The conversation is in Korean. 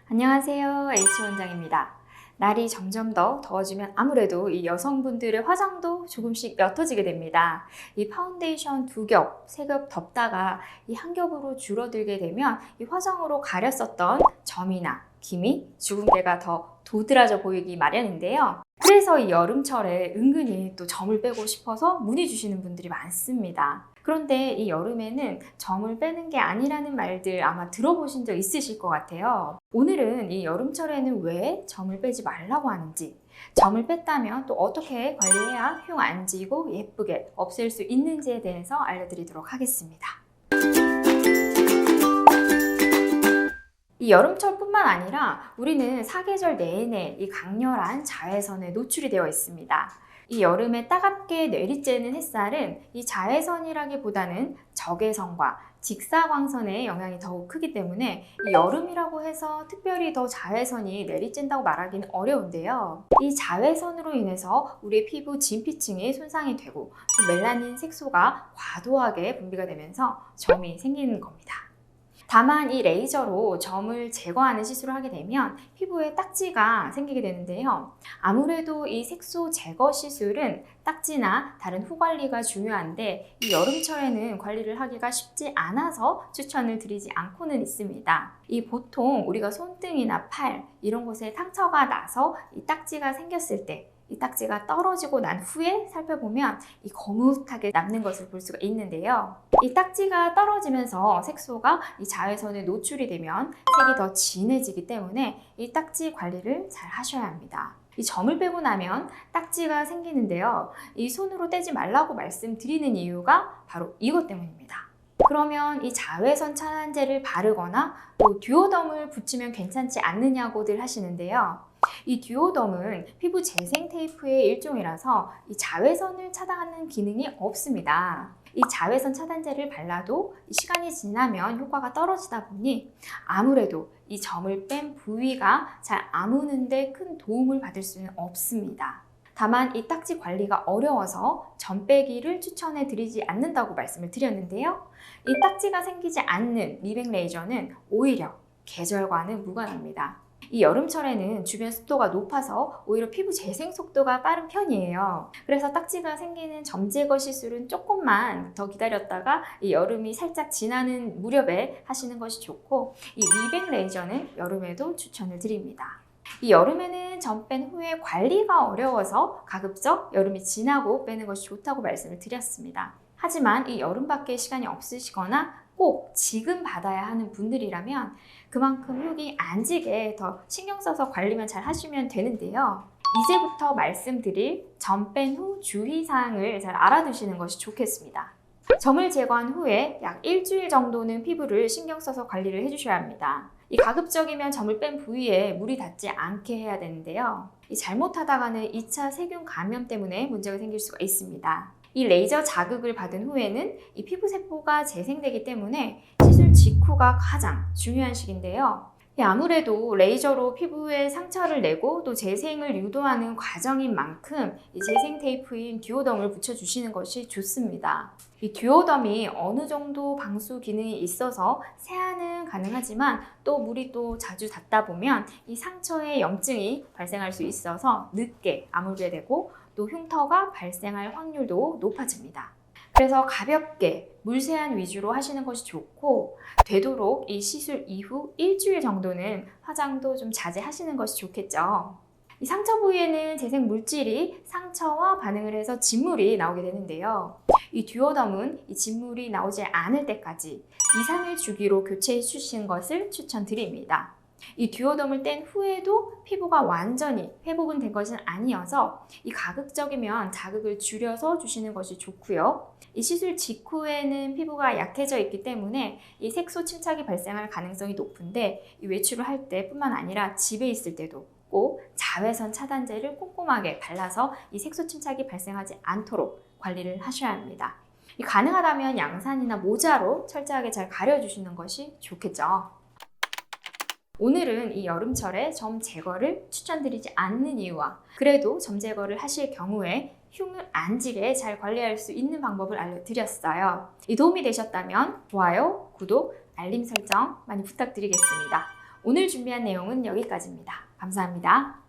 안녕하세요. H원장입니다. 날이 점점 더 더워지면 아무래도 이 여성분들의 화장도 조금씩 옅어지게 됩니다. 이 파운데이션 2겹, 3겹 덮다가 이 한 겹으로 줄어들게 되면 이 화장으로 가렸었던 점이나 기미, 주근깨가 더 도드라져 보이기 마련인데요. 그래서 이 여름철에 은근히 또 점을 빼고 싶어서 문의 주시는 분들이 많습니다. 그런데 이 여름에는 점을 빼는 게 아니라는 말들 아마 들어보신 적 있으실 것 같아요. 오늘은 이 여름철에는 왜 점을 빼지 말라고 하는지, 점을 뺐다면 또 어떻게 관리해야 흉 안 지고 예쁘게 없앨 수 있는지에 대해서 알려드리도록 하겠습니다. 이 여름철뿐만 아니라 우리는 사계절 내내 이 강렬한 자외선에 노출이 되어 있습니다. 이 여름에 따갑게 내리쬐는 햇살은 이 자외선이라기보다는 적외선과 직사광선의 영향이 더욱 크기 때문에 이 여름이라고 해서 특별히 더 자외선이 내리쬐다고 말하기는 어려운데요. 이 자외선으로 인해서 우리의 피부 진피층이 손상이 되고 또 멜라닌 색소가 과도하게 분비가 되면서 점이 생기는 겁니다. 다만 이 레이저로 점을 제거하는 시술을 하게 되면 피부에 딱지가 생기게 되는데요. 아무래도 이 색소 제거 시술은 딱지나 다른 후관리가 중요한데 이 여름철에는 관리를 하기가 쉽지 않아서 추천을 드리지 않고는 있습니다. 이 보통 우리가 손등이나 팔 이런 곳에 상처가 나서 이 딱지가 생겼을 때 이 딱지가 떨어지고 난 후에 살펴보면 이 거뭇하게 남는 것을 볼 수가 있는데요. 이 딱지가 떨어지면서 색소가 이 자외선에 노출이 되면 색이 더 진해지기 때문에 이 딱지 관리를 잘 하셔야 합니다. 이 점을 빼고 나면 딱지가 생기는데요. 이 손으로 떼지 말라고 말씀드리는 이유가 바로 이것 때문입니다. 그러면 이 자외선 차단제를 바르거나 또 듀오덤을 붙이면 괜찮지 않느냐고들 하시는데요. 이 듀오덤은 피부 재생 테이프의 일종이라서 이 자외선을 차단하는 기능이 없습니다. 이 자외선 차단제를 발라도 시간이 지나면 효과가 떨어지다 보니 아무래도 이 점을 뺀 부위가 잘 아무는데 큰 도움을 받을 수는 없습니다. 다만 이 딱지 관리가 어려워서 점 빼기를 추천해 드리지 않는다고 말씀을 드렸는데요. 이 딱지가 생기지 않는 미백 레이저는 오히려 계절과는 무관합니다. 이 여름철에는 주변 습도가 높아서 오히려 피부 재생 속도가 빠른 편이에요. 그래서 딱지가 생기는 점 제거 시술은 조금만 더 기다렸다가 이 여름이 살짝 지나는 무렵에 하시는 것이 좋고 이 미백 레이저는 여름에도 추천을 드립니다. 이 여름에는 점 뺀 후에 관리가 어려워서 가급적 여름이 지나고 빼는 것이 좋다고 말씀을 드렸습니다. 하지만 이 여름밖에 시간이 없으시거나 꼭 지금 받아야 하는 분들이라면 그만큼 흉이 안 지게 더 신경 써서 관리만 잘 하시면 되는데요. 이제부터 말씀드릴 점 뺀 후 주의사항을 잘 알아두시는 것이 좋겠습니다. 점을 제거한 후에 약 일주일 정도는 피부를 신경 써서 관리를 해주셔야 합니다. 이 가급적이면 점을 뺀 부위에 물이 닿지 않게 해야 되는데요. 이 잘못하다가는 2차 세균 감염 때문에 문제가 생길 수가 있습니다. 이 레이저 자극을 받은 후에는 이 피부세포가 재생되기 때문에 시술 직후가 가장 중요한 시기인데요. 아무래도 레이저로 피부에 상처를 내고 또 재생을 유도하는 과정인 만큼 이 재생 테이프인 듀오덤을 붙여주시는 것이 좋습니다. 이 듀오덤이 어느 정도 방수 기능이 있어서 세안은 가능하지만 또 물이 또 자주 닿다 보면 이 상처에 염증이 발생할 수 있어서 늦게 아물게 되고 또 흉터가 발생할 확률도 높아집니다. 그래서 가볍게 물세안 위주로 하시는 것이 좋고 되도록 이 시술 이후 일주일 정도는 화장도 좀 자제하시는 것이 좋겠죠. 이 상처 부위에는 재생 물질이 상처와 반응을 해서 진물이 나오게 되는데요. 이 듀오덤은 이 진물이 나오지 않을 때까지 2-3일 주기로 교체해 주시는 것을 추천드립니다. 이 듀오덤을 뗀 후에도 피부가 완전히 회복은 된 것은 아니어서 이 가급적이면 자극을 줄여서 주시는 것이 좋고요. 이 시술 직후에는 피부가 약해져 있기 때문에 이 색소 침착이 발생할 가능성이 높은데 이 외출을 할 때뿐만 아니라 집에 있을 때도 꼭 자외선 차단제를 꼼꼼하게 발라서 이 색소 침착이 발생하지 않도록 관리를 하셔야 합니다. 가능하다면 양산이나 모자로 철저하게 잘 가려주시는 것이 좋겠죠. 오늘은 이 여름철에 점 제거를 추천드리지 않는 이유와 그래도 점 제거를 하실 경우에 흉을 안 지게 잘 관리할 수 있는 방법을 알려드렸어요. 이 도움이 되셨다면 좋아요, 구독, 알림 설정 많이 부탁드리겠습니다. 오늘 준비한 내용은 여기까지입니다. 감사합니다.